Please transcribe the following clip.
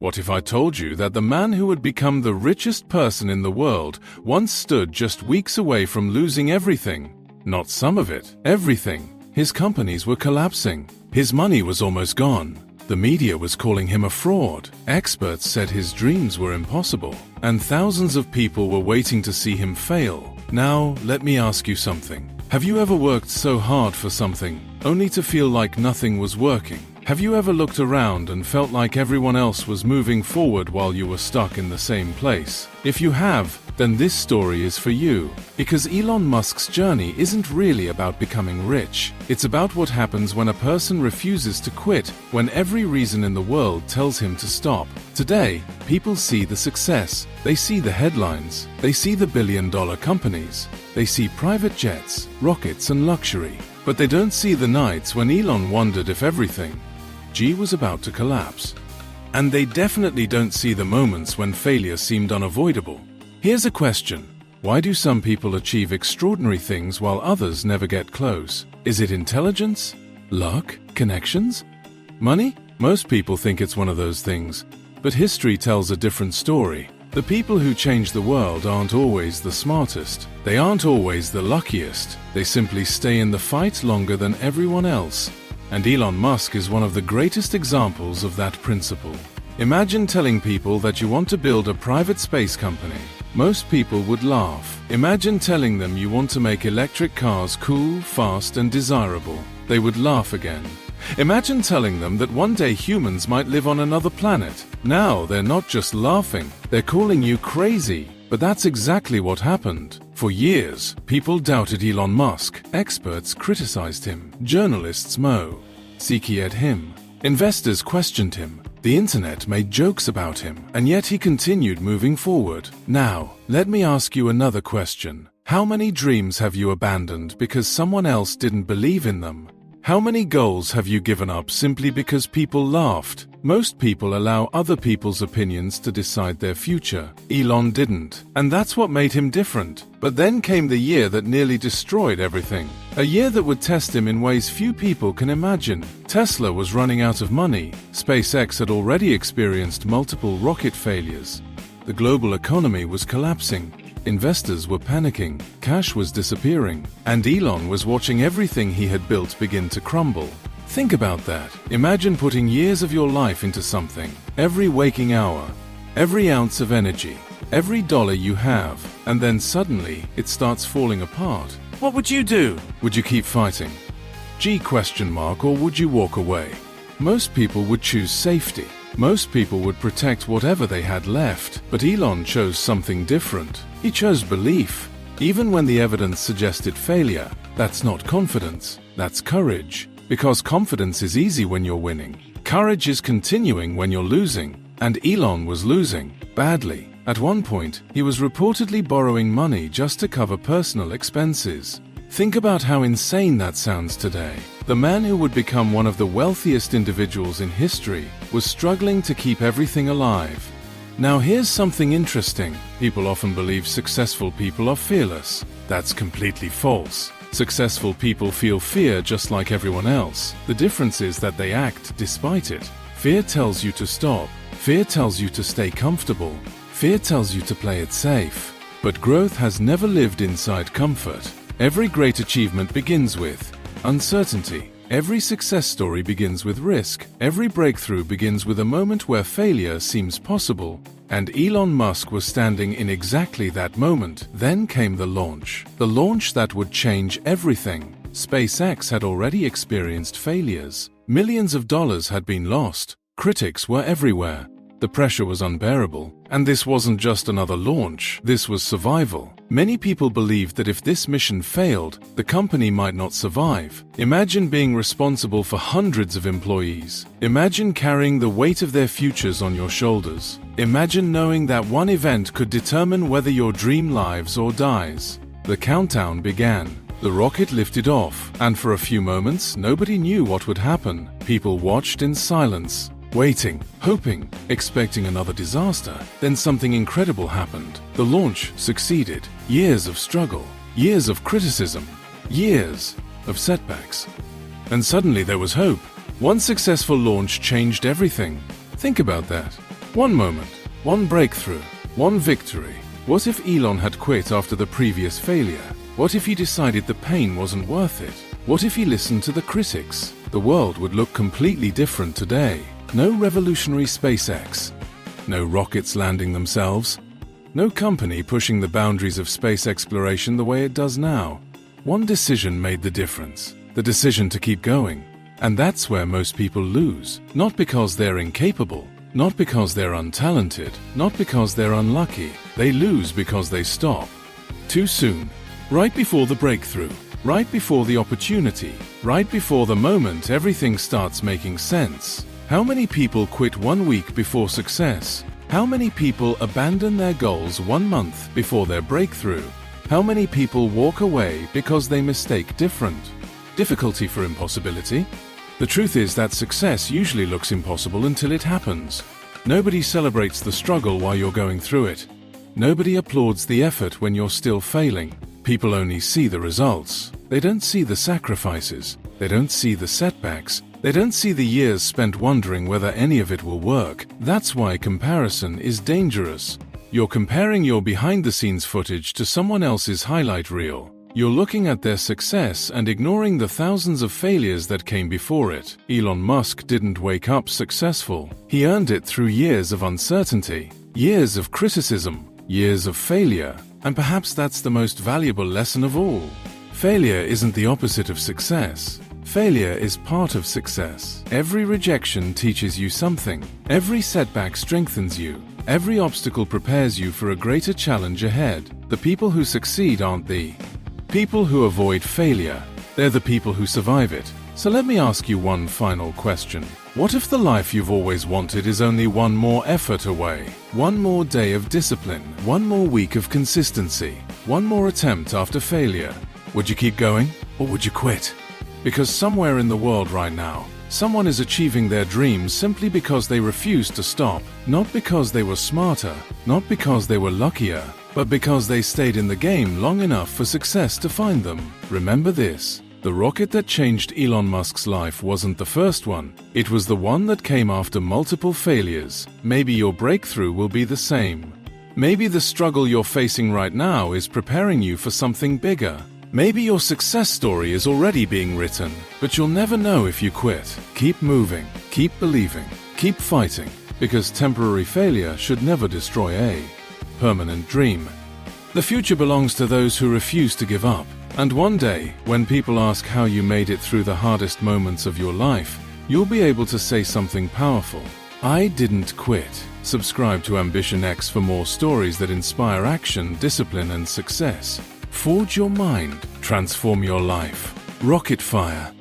What if I told you that the man who would become the richest person in the world once stood just weeks away from losing everything? Not some of it, everything. His companies were collapsing. His money was almost gone. The media was calling him a fraud. Experts said his dreams were impossible. And thousands of people were waiting to see him fail. Now, let me ask you something. Have you ever worked so hard for something, only to feel like nothing was working? Have you ever looked around and felt like everyone else was moving forward while you were stuck in the same place? If you have, then this story is for you. Because Elon Musk's journey isn't really about becoming rich. It's about what happens when a person refuses to quit, when every reason in the world tells him to stop. Today, people see the success. They see the headlines. They see the billion-dollar companies. They see private jets, rockets, and luxury. But they don't see the nights when Elon wondered if everything was about to collapse. And they definitely don't see the moments when failure seemed unavoidable. Here's a question. Why do some people achieve extraordinary things while others never get close? Is it intelligence? Luck? Connections? Money? Most people think it's one of those things. But history tells a different story. The people who change the world aren't always the smartest. They aren't always the luckiest. They simply stay in the fight longer than everyone else. And Elon Musk is one of the greatest examples of that principle. Imagine telling people that you want to build a private space company. Most people would laugh. Imagine telling them you want to make electric cars cool, fast, and desirable. They would laugh again. Imagine telling them that one day humans might live on another planet. Now they're not just laughing, they're calling you crazy. But that's exactly what happened. For years, people doubted Elon Musk. Experts criticized him. Journalists seekied him. Investors questioned him. The internet made jokes about him. And yet he continued moving forward. Now, let me ask you another question. How many dreams have you abandoned because someone else didn't believe in them? How many goals have you given up simply because people laughed? Most people allow other people's opinions to decide their future. Elon didn't. And that's what made him different. But then came the year that nearly destroyed everything. A year that would test him in ways few people can imagine. Tesla was running out of money. SpaceX had already experienced multiple rocket failures. The global economy was collapsing. Investors were panicking, cash was disappearing, and Elon was watching everything he had built begin to crumble. Think about that. Imagine putting years of your life into something. Every waking hour, every ounce of energy, every dollar you have, and then suddenly it starts falling apart. What would you do? Would you keep fighting? Or would you walk away? Most people would choose safety. Most people would protect whatever they had left, but Elon chose something different. He chose belief. Even when the evidence suggested failure, that's not confidence, that's courage. Because confidence is easy when you're winning. Courage is continuing when you're losing. And Elon was losing, badly. At one point, he was reportedly borrowing money just to cover personal expenses. Think about how insane that sounds today. The man who would become one of the wealthiest individuals in history was struggling to keep everything alive. Now here's something interesting. People often believe successful people are fearless. That's completely false. Successful people feel fear just like everyone else. The difference is that they act despite it. Fear tells you to stop. Fear tells you to stay comfortable. Fear tells you to play it safe. But growth has never lived inside comfort. Every great achievement begins with uncertainty. Every success story begins with risk. Every breakthrough begins with a moment where failure seems possible. And Elon Musk was standing in exactly that moment. Then came the launch. The launch that would change everything. SpaceX had already experienced failures. Millions of dollars had been lost. Critics were everywhere. The pressure was unbearable. And this wasn't just another launch, this was survival. Many people believed that if this mission failed, the company might not survive. Imagine being responsible for hundreds of employees. Imagine carrying the weight of their futures on your shoulders. Imagine knowing that one event could determine whether your dream lives or dies. The countdown began. The rocket lifted off, and for a few moments, nobody knew what would happen. People watched in silence. Waiting, hoping, expecting another disaster. Then something incredible happened. The launch succeeded. Years of struggle, years of criticism, years of setbacks. And suddenly there was hope. One successful launch changed everything. Think about that. One moment, one breakthrough, one victory. What if Elon had quit after the previous failure? What if he decided the pain wasn't worth it? What if he listened to the critics? The world would look completely different today. No revolutionary SpaceX. No rockets landing themselves. No company pushing the boundaries of space exploration the way it does now. One decision made the difference. The decision to keep going. And that's where most people lose. Not because they're incapable. Not because they're untalented. Not because they're unlucky. They lose because they stop. Too soon. Right before the breakthrough. Right before the opportunity. Right before the moment everything starts making sense. How many people quit 1 week before success? How many people abandon their goals 1 month before their breakthrough? How many people walk away because they mistake difficulty for impossibility? The truth is that success usually looks impossible until it happens. Nobody celebrates the struggle while you're going through it. Nobody applauds the effort when you're still failing. People only see the results. They don't see the sacrifices. They don't see the setbacks. They don't see the years spent wondering whether any of it will work. That's why comparison is dangerous. You're comparing your behind-the-scenes footage to someone else's highlight reel. You're looking at their success and ignoring the thousands of failures that came before it. Elon Musk didn't wake up successful. He earned it through years of uncertainty, years of criticism, years of failure. And perhaps that's the most valuable lesson of all. Failure isn't the opposite of success. Failure is part of success. Every rejection teaches you something. Every setback strengthens you. Every obstacle prepares you for a greater challenge ahead. The people who succeed aren't the people who avoid failure. They're the people who survive it. So let me ask you one final question. What if the life you've always wanted is only one more effort away? One more day of discipline. One more week of consistency. One more attempt after failure. Would you keep going or would you quit? Because somewhere in the world right now, someone is achieving their dreams simply because they refused to stop. Not because they were smarter, not because they were luckier, but because they stayed in the game long enough for success to find them. Remember this. The rocket that changed Elon Musk's life wasn't the first one. It was the one that came after multiple failures. Maybe your breakthrough will be the same. Maybe the struggle you're facing right now is preparing you for something bigger. Maybe your success story is already being written, but you'll never know if you quit. Keep moving, keep believing, keep fighting, because temporary failure should never destroy a permanent dream. The future belongs to those who refuse to give up. And one day, when people ask how you made it through the hardest moments of your life, you'll be able to say something powerful. I didn't quit. Subscribe to AmbitionX for more stories that inspire action, discipline, and success. Forge your mind, transform your life. Rocket fire.